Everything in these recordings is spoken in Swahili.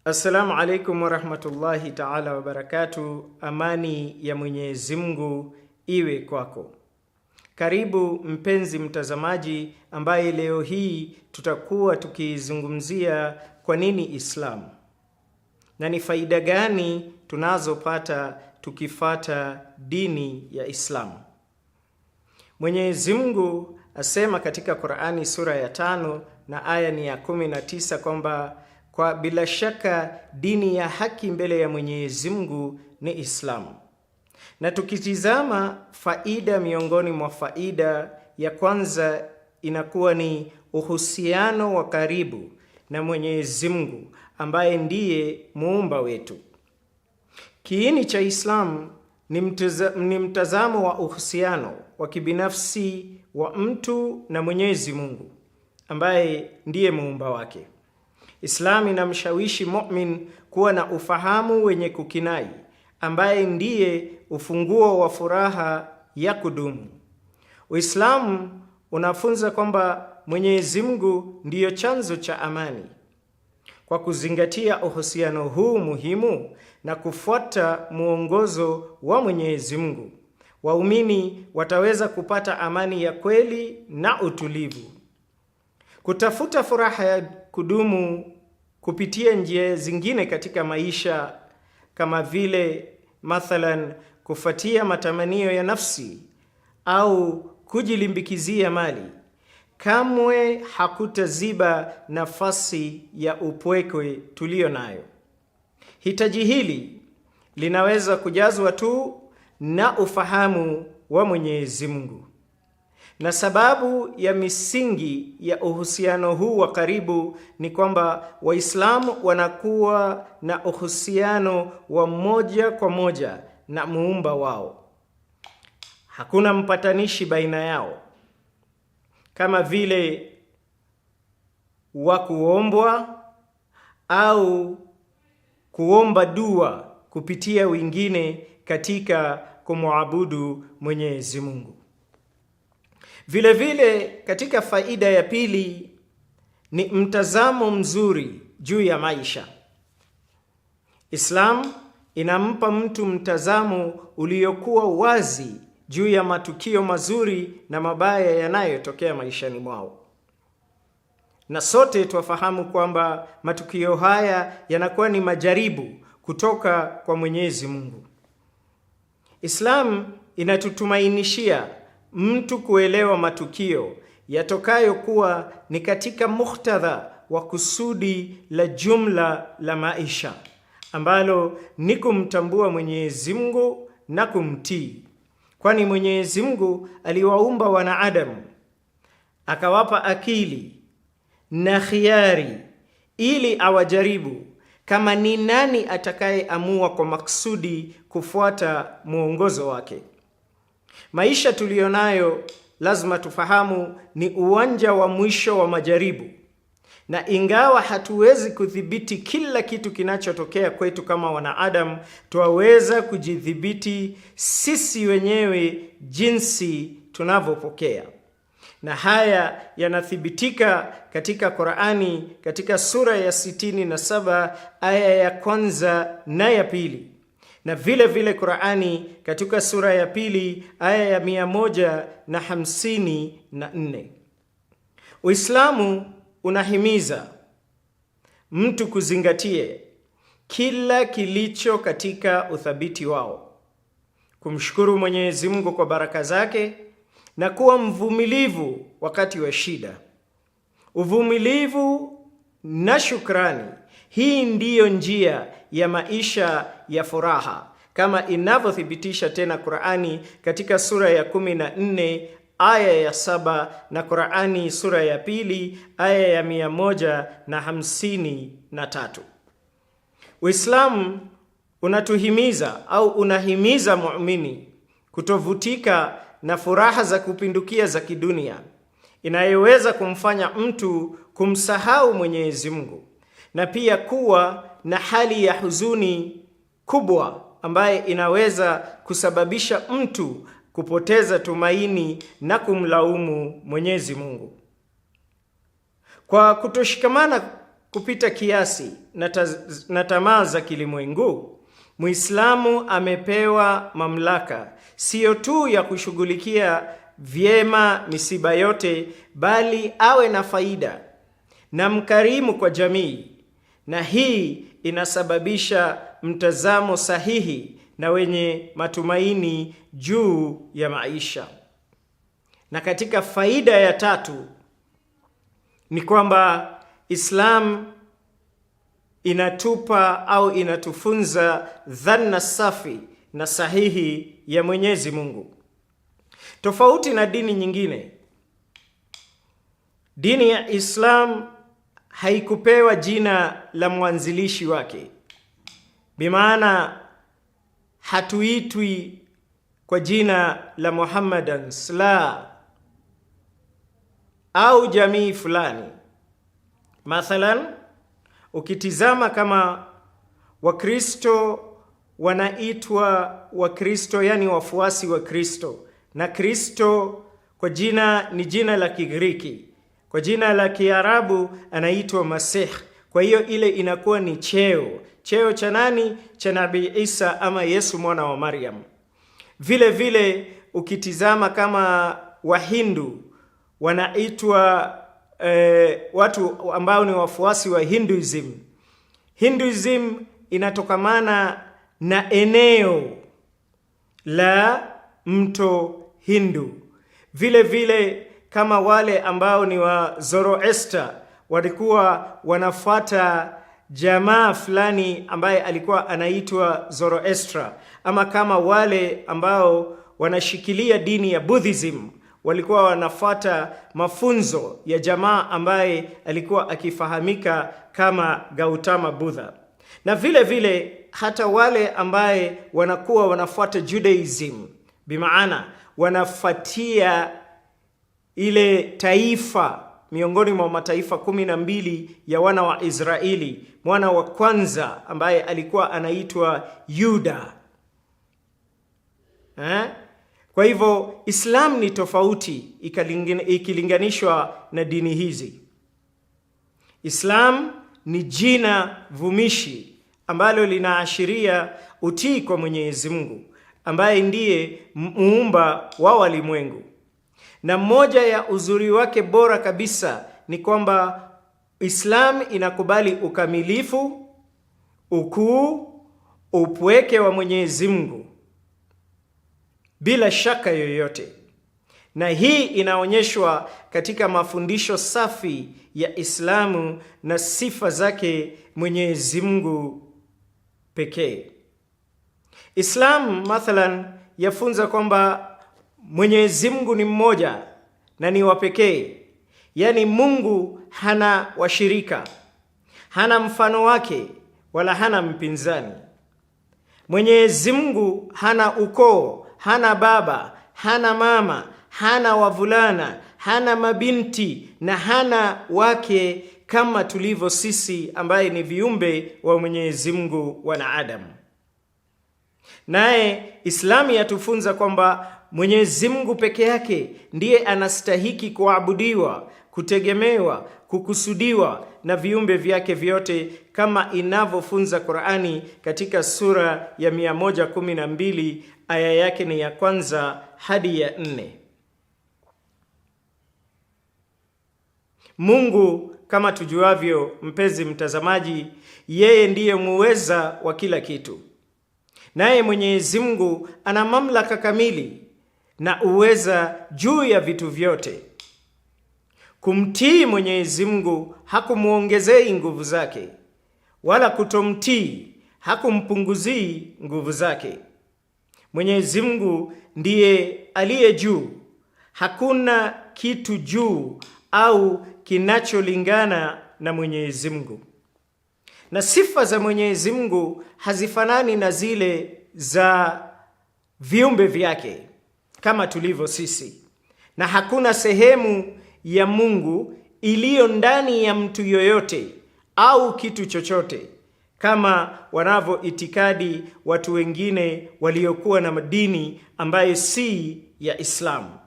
Assalamu alaikum wa rahmatullahi ta'ala wa barakatuh. Amani ya Mwenyezi Mungu iwe kwako. Karibu mpenzi mtazamaji, ambaye leo hii tutakuwa tukizungumzia kwa nini Islam na ni faida gani tunazopata tukifata dini ya Islam. Mwenyezi Mungu asema katika Qur'ani sura ya 5 na aya ni ya 19 kwamba kwa bila shaka dini ya haki mbele ya Mwenyezi Mungu ni Islamu. Na tukitizama faida, miongoni mwa faida ya kwanza inakuwa ni uhusiano wa karibu na Mwenyezi Mungu ambaye ndiye muumba wetu. Kiini cha Islam ni mtazamo wa uhusiano wa kibinafsi wa mtu na Mwenyezi Mungu ambaye ndiye muumba wake. Islam inamshawishi mu'min kuwa na ufahamu wenye kukinai ambaye ndiye ufunguo wa furaha ya kudumu. Uislamu unafunza kwamba Mwenyezi Mungu ndiyo chanzo cha amani. Kwa kuzingatia uhusiano huu muhimu na kufuata muongozo wa Mwenyezi Mungu, waumini wataweza kupata amani ya kweli na utulivu. Kutafuta furaha ya kudumu kupitia njia zingine katika maisha kama vile mathalan kufuatia matamanio ya nafsi au kujilimbikizia mali, kamwe hakutaziba nafasi ya upweke tulio nayo. Hitaji hili linaweza kujazwa tu na ufahamu wa Mwenyezi Mungu. Na sababu ya misingi ya uhusiano huu wa karibu ni kwamba Waislamu wanakuwa na uhusiano wa moja kwa moja na muumba wao. Hakuna mpatanishi baina yao, kama vile wa kuombwa au kuomba dua kupitia wengine katika kumwabudu Mwenyezi Mungu. Vile vile katika faida ya pili ni mtazamo mzuri juu ya maisha. Islam inampa mtu mtazamo uliokuwa wazi juu ya matukio mazuri na mabaya yanayotokea maishani mwao. Na sote twafahamu kwamba matukio haya yanakuwa ni majaribu kutoka kwa Mwenyezi Mungu. Islam inatutumainishia mtu kuelewa matukio yatokayo kuwa ni katika muktadha wa kusudi la jumla la maisha, ambalo ni kumtambua Mwenyezi Mungu na kumtii. Kwani Mwenyezi Mungu aliwaumba wanaadamu, akawapa akili na khiari ili awajaribu kama ni nani atakayeamua kwa maksudi kufuata muongozo wake. Maisha tulionayo lazima tufahamu ni uwanja wa mwisho wa majaribu, na ingawa hatuwezi kudhibiti kila kitu kinachotokea kwetu kama wanaadamu, twaweza kujidhibiti sisi wenyewe jinsi tunavyopokea. Na haya yanathibitika katika Qur'ani katika sura ya 67 aya ya kwanza na ya pili. Na vile vile Qur'ani katika sura ya pili aya ya 154. Uislamu unahimiza mtu kuzingatie kila kilicho katika uthabiti wao, kumshukuru Mwenyezi Mungu kwa baraka zake na kuwa mvumilivu wakati wa shida. Uvumilivu na shukrani, hii ndiyo njia ya maisha ya furaha, kama inavyothibitisha tena Qur'ani katika sura ya 14 aya ya 7 na Qur'ani sura ya pili aya ya 153. Uislamu unatuhimiza au unahimiza muumini kutovutika na furaha za kupindukia za kidunia, inayoweza kumfanya mtu kumsahau Mwenyezi Mungu, na pia kuwa na hali ya huzuni kubwa ambaye inaweza kusababisha mtu kupoteza tumaini na kumlaumu Mwenyezi Mungu. Kwa kutoshikamana kupita kiasi na tamaa za kilimwengu, Muislamu amepewa mamlaka sio tu ya kushughulikia vyema misiba yote, bali awe na faida na mkarimu kwa jamii, na hii inasababisha mtazamo sahihi na wenye matumaini juu ya maisha. Na katika faida ya tatu ni kwamba Islam inatupa au inatufunza dhana safi na sahihi ya Mwenyezi Mungu. Tofauti na dini nyingine, dini ya Islam haikupewa jina la mwanzilishi wake. Bimaana hatuitwi kwa jina la Muhammadan Sallallahu au jamii fulani. Mathalan, ukitizama kama Wakristo wanaitwa Wakristo, yani wafuasi wa Kristo, na Kristo kwa jina ni jina la Kigiriki, kwa jina la Kiarabu anaitwa Masih. Kwa hiyo ile inakuwa ni cheo cha nani? Cha Nabii Isa ama Yesu mwana wa Maryam. Vile vile ukitizama kama Wahindu wanaitwa watu ambao ni wafuasi wa Hinduism. Hinduism inatokamana na eneo la mto Hindu. Vile vile kama wale ambao ni wa Zoroaster walikuwa wanafuata jamaa fulani ambaye alikuwa anaitwa Zoroaster, ama kama wale ambao wanashikilia dini ya Buddhism walikuwa wanafuata mafunzo ya jamaa ambaye alikuwa akifahamika kama Gautama Buddha. Na vile vile hata wale ambaye wanakuwa wanafuata Judaism, bimaana wanafuatia ile taifa miongoni mwa mataifa 12 ya wana wa Israeli, mwana wa kwanza ambaye alikuwa anaitwa Yuda. Kwa hivyo Islam ni tofauti ikilinganishwa na dini hizi. Islam ni jina vumishi ambalo linaashiria utii kwa Mwenyezi Mungu ambaye ndiye muumba wa walimwengu. Na moja ya uzuri wake bora kabisa ni kwamba Islam inakubali ukamilifu, ukuu, upweke wa Mwenyezi Mungu bila shaka yoyote. Na hii inaonyeshwa katika mafundisho safi ya Islamu na sifa zake Mwenyezi Mungu pekee. Islam mathalan yafunza kwamba Mwenyezi Mungu ni mmoja na ni wa pekee. Yaani Mungu hana washirika, hana mfano wake wala hana mpinzani. Mwenyezi Mungu hana ukoo, hana baba, hana mama, hana wavulana, hana mabinti na hana wake kama tulivyo sisi ambaye ni viumbe wa Mwenyezi Mungu wanadamu. Naye Islamu yatufunza kwamba Mwenyezi Mungu peke yake ndiye anastahiki kuabudiwa, kutegemewa, kukusudiwa na viumbe vyake vyote, kama inavyofunza Qur'ani katika sura ya 112 aya yake ni ya 1 hadi ya 4. Mungu kama tujuavyo, mpenzi mtazamaji, yeye ndiye muweza wa kila kitu. Naye Mwenyezi Mungu ana mamlaka kamili na uweza juu ya vitu vyote. Kumtii Mwenyezi Mungu hakumuongezei nguvu zake, wala kutomtii hakumpunguzii nguvu zake. Mwenyezi Mungu ndiye aliye juu. Hakuna kitu juu au kinacholingana na Mwenyezi Mungu. Na sifa za Mwenyezi Mungu hazifanani na zile za viumbe vyake kama tulivyo sisi. Na hakuna sehemu ya Mungu iliyo ndani ya mtu yoyote au kitu chochote kama wanavyo itikadi watu wengine waliokuwa na madini ambaye si ya Islamu.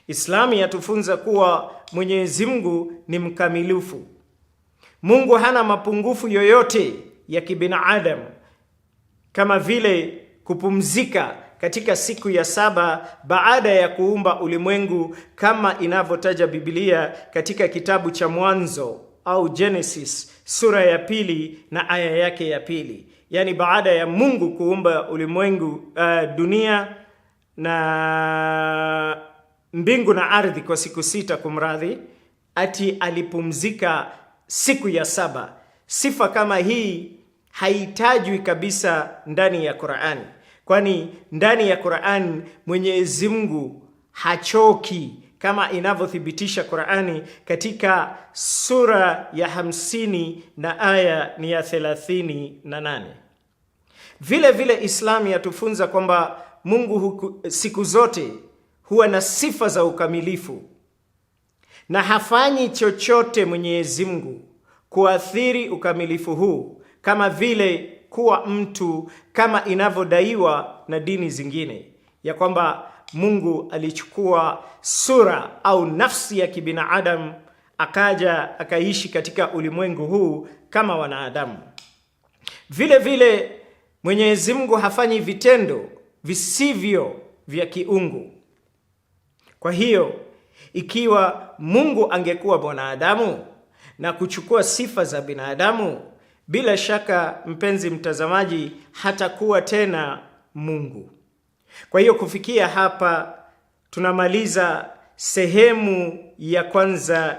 Islamu yatufunza kuwa Mwenyezi Mungu ni mkamilifu. Mungu hana mapungufu yoyote ya kibinadamu, kama vile kupumzika katika siku ya 7 baada ya kuumba ulimwengu, kama inavyotaja Biblia katika kitabu cha Mwanzo au Genesis sura ya 2 na aya yake ya 2. Yani baada ya Mungu kuumba ulimwengu, dunia na mbingu na ardhi kwa siku 6, kumradhi, ati alipumzika siku ya 7. Sifa kama hii haitajwi kabisa ndani ya Qur'ani, kwani ndani ya Qur'ani Mwenyezi Mungu hachoki, kama inavyothibitisha Qur'ani katika sura ya 50 na aya ni ya 38. Vile vile Islamu yatufunza kwamba Mungu siku zote huwa na sifa za ukamilifu na hafanyi chochote Mwenyezi Mungu kuathiri ukamilifu huu, kama vile kuwa mtu, kama inavyodaiwa na dini zingine ya kwamba Mungu alichukua sura au nafsi ya kibinadamu akaja akaishi katika ulimwengu huu kama wanadamu. Vile vile Mwenyezi Mungu hafanyi vitendo visivyo vya kiungu. Kwa hiyo ikiwa Mungu angekuwa mwanadamu na kuchukua sifa za binadamu, bila shaka mpenzi mtazamaji, hatakuwa tena Mungu. Kwa hiyo kufikia hapa tunamaliza sehemu ya kwanza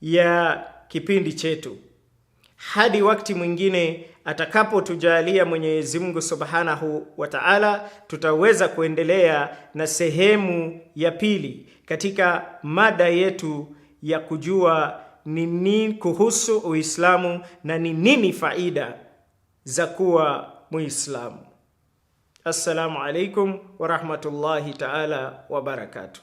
ya kipindi chetu. Hadi wakati mwingine atakapotujalia Mwenyezi Mungu Subhanahu wa Ta'ala, tutaweza kuendelea na sehemu ya 2 katika mada yetu ya kujua ni nini kuhusu Uislamu na ni nini faida za kuwa Muislamu. Assalamu alaikum wa rahmatullahi ta'ala wa barakatuh.